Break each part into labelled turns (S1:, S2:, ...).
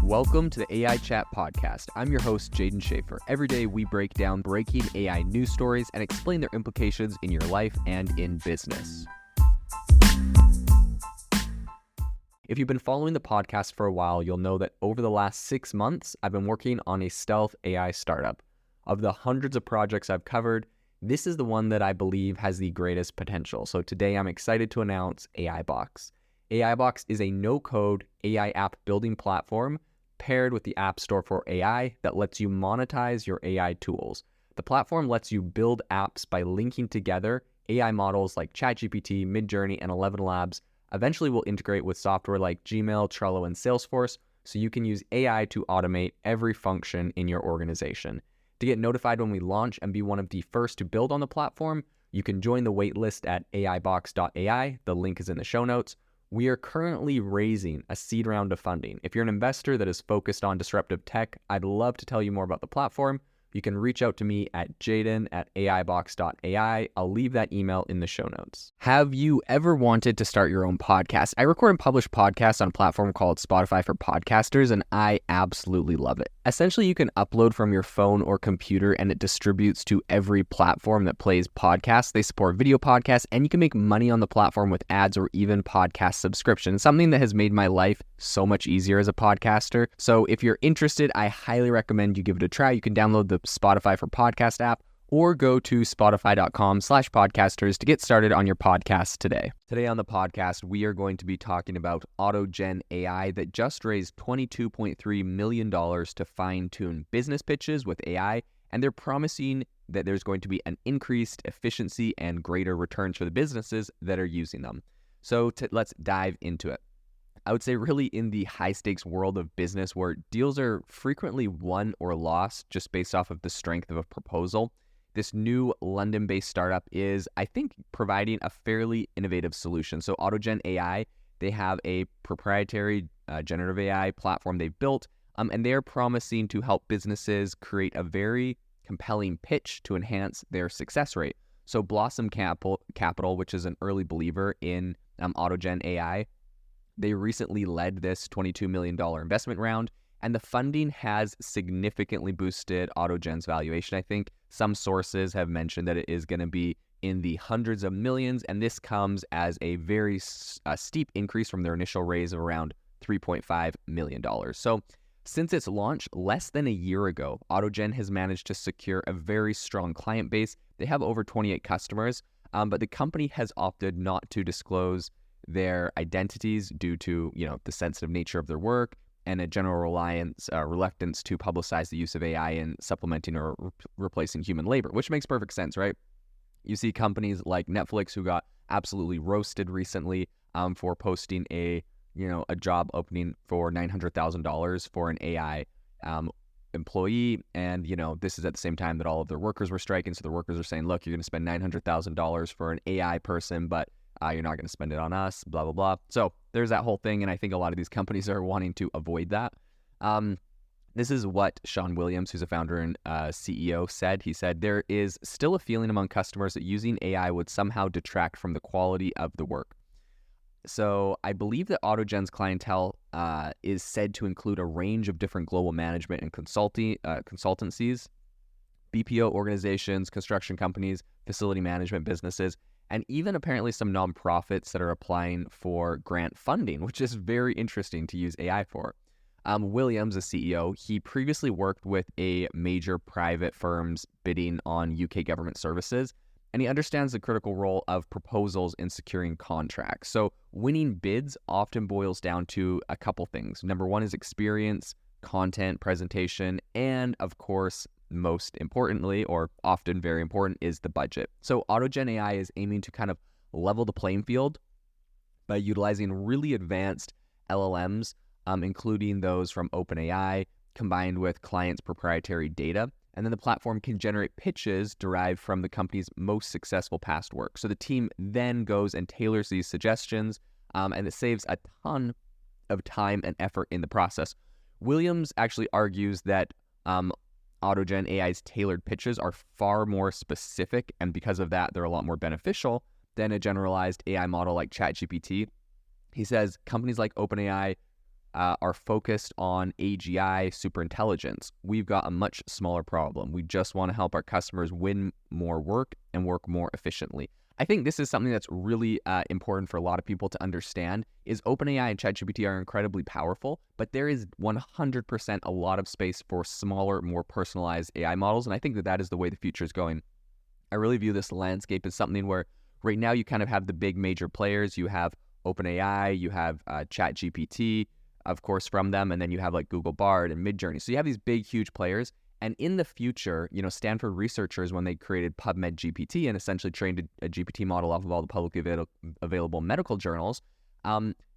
S1: Welcome to the AI Chat Podcast. I'm your host, Jaden Schaefer. Every day we break down breaking AI news stories and explain their implications in your life and in business. If you've been following the podcast for a while, you'll know that over the last 6 months, I've been working on a stealth AI startup. Of the hundreds of projects I've covered, this is the one that I believe has the greatest potential. So today I'm excited to announce AI Box. AI Box is a no-code AI app building platform paired with the App Store for AI that lets you monetize your AI tools. The platform lets you build apps by linking together AI models like ChatGPT, Midjourney, and 11 Labs. Eventually will integrate with software like Gmail, Trello, and Salesforce, so you can use AI to automate every function in your organization. To get notified when we launch and be one of the first to build on the platform, you can join the waitlist at aibox.ai. The link is in the show notes. We are currently raising a seed round of funding. If you're an investor that is focused on disruptive tech, I'd love to tell you more about the platform. You can reach out to me at jaden@aibox.ai. I'll leave that email in the show notes. Have you ever wanted to start your own podcast? I record and publish podcasts on a platform called Spotify for Podcasters, and I absolutely love it. Essentially, you can upload from your phone or computer, and it distributes to every platform that plays podcasts. They support video podcasts, and you can make money on the platform with ads or even podcast subscriptions, something that has made my life so much easier as a podcaster. So if you're interested, I highly recommend you give it a try. You can download the Spotify for Podcast app or go to spotify.com/podcasters to get started on your podcast today. Today on the podcast, we are going to be talking about AutogenAI that just raised $22.3 million to fine-tune business pitches with AI, and they're promising that there's going to be an increased efficiency and greater returns for the businesses that are using them. So let's dive into it. I would say really in the high-stakes world of business where deals are frequently won or lost just based off of the strength of a proposal, this new London-based startup is, I think, providing a fairly innovative solution. So AutogenAI, they have a proprietary generative AI platform they've built, and they're promising to help businesses create a very compelling pitch to enhance their success rate. So Blossom Capital, which is an early believer in AutogenAI, they recently led this $22 million investment round, and the funding has significantly boosted Autogen's valuation. I think some sources have mentioned that it is going to be in the hundreds of millions, and this comes as a very steep increase from their initial raise of around $3.5 million. So since its launch less than a year ago, Autogen has managed to secure a very strong client base. They have over 28 customers, but the company has opted not to disclose their identities due to, the sensitive nature of their work and a general reluctance to publicize the use of AI in supplementing or replacing human labor, which makes perfect sense, right? You see companies like Netflix who got absolutely roasted recently for posting a job opening for $900,000 for an AI employee, and this is at the same time that all of their workers were striking. So the workers are saying, look, you're going to spend $900,000 for an AI person, but you're not going to spend it on us, blah, blah, blah. So there's that whole thing, and I think a lot of these companies are wanting to avoid that. This is what Sean Williams, who's a founder and CEO, said. He said, there is still a feeling among customers that using AI would somehow detract from the quality of the work. So I believe that Autogen's clientele is said to include a range of different global management and consultancies, BPO organizations, construction companies, facility management businesses, and even apparently some nonprofits that are applying for grant funding, which is very interesting to use AI for. Williams, a CEO, he previously worked with a major private firms bidding on UK government services, and he understands the critical role of proposals in securing contracts. So winning bids often boils down to a couple things. Number one is experience, content, presentation, and of course, most importantly, or often very important, is the budget. So AutogenAI is aiming to kind of level the playing field by utilizing really advanced LLMs, including those from OpenAI, combined with clients' proprietary data. And then the platform can generate pitches derived from the company's most successful past work. So the team then goes and tailors these suggestions, and it saves a ton of time and effort in the process. Williams actually argues that AutogenAI's tailored pitches are far more specific, and because of that, they're a lot more beneficial than a generalized AI model like ChatGPT. He says companies like OpenAI are focused on AGI superintelligence. We've got a much smaller problem. We just want to help our customers win more work and work more efficiently. I think this is something that's really important for a lot of people to understand is OpenAI and ChatGPT are incredibly powerful, but there is 100% a lot of space for smaller, more personalized AI models. And I think that that is the way the future is going. I really view this landscape as something where right now you kind of have the big major players. You have OpenAI, you have ChatGPT, of course, from them, and then you have like Google Bard and Midjourney. So you have these big, huge players. And in the future, Stanford researchers, when they created PubMed GPT and essentially trained a GPT model off of all the publicly available medical journals,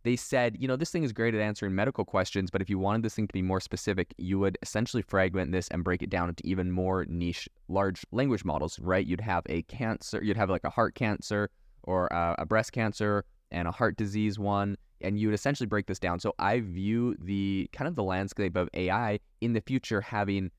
S1: they said, this thing is great at answering medical questions, but if you wanted this thing to be more specific, you would essentially fragment this and break it down into even more niche, large language models, right? You'd have like a heart cancer or a breast cancer and a heart disease one, and you would essentially break this down. So I view the kind of the landscape of AI in the future having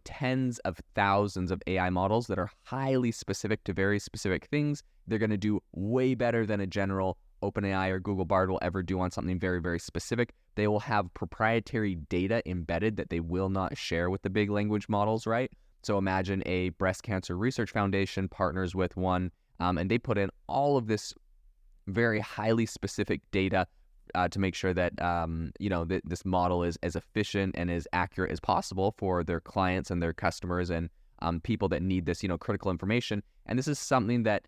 S1: tens of thousands of AI models that are highly specific to very specific things. They're going to do way better than a general OpenAI or Google Bard will ever do on something very, very specific. They will have proprietary data embedded that they will not share with the big language models, right? So imagine a breast cancer research foundation partners with one, and they put in all of this very highly specific data to make sure that that this model is as efficient and as accurate as possible for their clients and their customers and people that need this critical information. And this is something that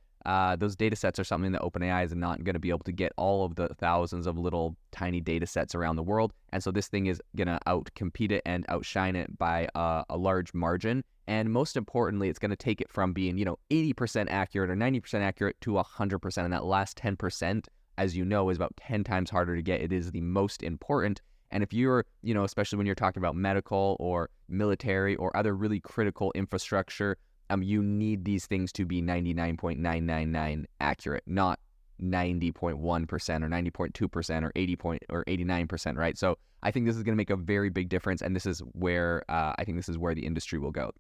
S1: those data sets are something that OpenAI is not going to be able to get all of the thousands of little tiny data sets around the world. And so this thing is going to outcompete it and outshine it by a large margin. And most importantly, it's going to take it from being 80% accurate or 90% accurate to 100%. And that last 10%, as you know, is about 10 times harder to get. It is the most important. And if you're, especially when you're talking about medical or military or other really critical infrastructure, you need these things to be 99.999 accurate, not 90.1% or 90.2% or 80.89%, right? So I think this is going to make a very big difference, and this is where I think this is where the industry will go.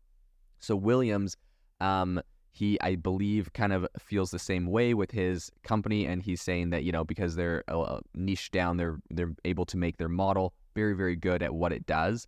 S1: So Williams, he, I believe, kind of feels the same way with his company, and he's saying that, because they're niche down, they're able to make their model very, very good at what it does.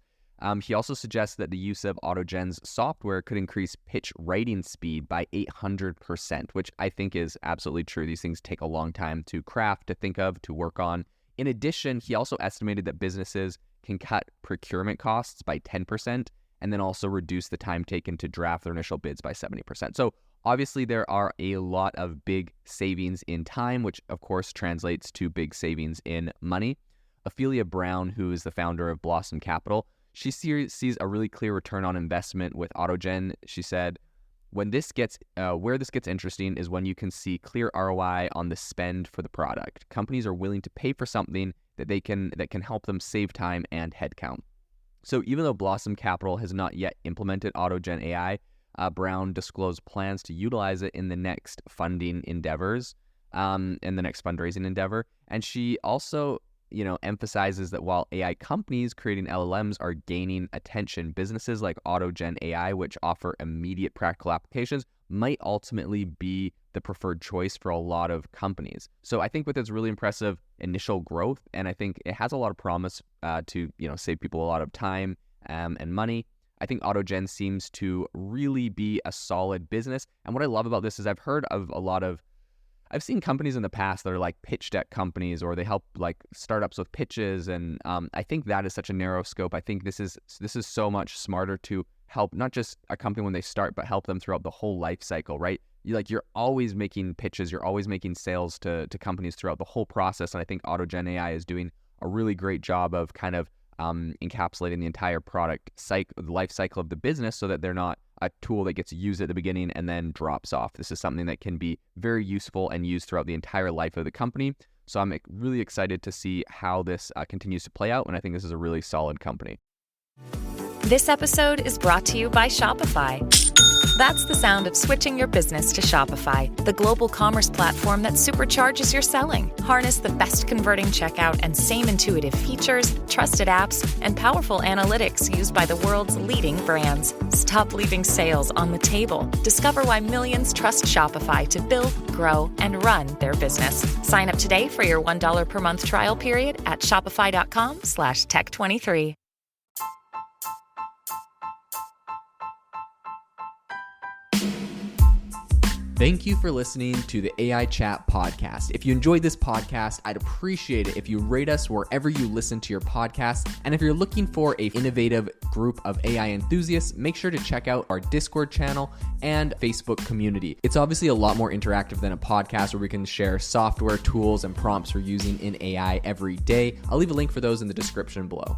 S1: He also suggests that the use of AutoGen's software could increase pitch writing speed by 800%, which I think is absolutely true. These things take a long time to craft, to think of, to work on. In addition, he also estimated that businesses can cut procurement costs by 10%, and then also reduce the time taken to draft their initial bids by 70%. So obviously there are a lot of big savings in time, which of course translates to big savings in money. Ophelia Brown, who is the founder of Blossom Capital, she sees a really clear return on investment with AutoGen. She said, where this gets interesting is when you can see clear ROI on the spend for the product. Companies are willing to pay for something that can help them save time and headcount. So even though Blossom Capital has not yet implemented AutogenAI, Brown disclosed plans to utilize it in the next funding endeavors, in the next fundraising endeavor. And she also emphasizes that while AI companies creating LLMs are gaining attention, businesses like AutogenAI, which offer immediate practical applications, might ultimately be the preferred choice for a lot of companies. So I think with its really impressive initial growth, and I think it has a lot of promise to save people a lot of time and money, I think AutoGen seems to really be a solid business. And what I love about this is I've seen companies in the past that are like pitch deck companies, or they help like startups with pitches. And I think that is such a narrow scope. I think this is so much smarter to help not just a company when they start, but help them throughout the whole life cycle, right? You're always making pitches, you're always making sales to companies throughout the whole process. And I think AutogenAI is doing a really great job of kind of encapsulating the entire product life cycle of the business, so that they're not a tool that gets used at the beginning and then drops off. This is something that can be very useful and used throughout the entire life of the company. So I'm really excited to see how this continues to play out, and I think this is a really solid company.
S2: This episode is brought to you by Shopify. That's the sound of switching your business to Shopify, the global commerce platform that supercharges your selling. Harness the best converting checkout and same intuitive features, trusted apps, and powerful analytics used by the world's leading brands. Stop leaving sales on the table. Discover why millions trust Shopify to build, grow, and run their business. Sign up today for your $1 per month trial period at shopify.com/tech23.
S1: Thank you for listening to the AI Chat podcast. If you enjoyed this podcast, I'd appreciate it if you rate us wherever you listen to your podcast. And if you're looking for an innovative group of AI enthusiasts, make sure to check out our Discord channel and Facebook community. It's obviously a lot more interactive than a podcast where we can share software, tools, and prompts we're using in AI every day. I'll leave a link for those in the description below.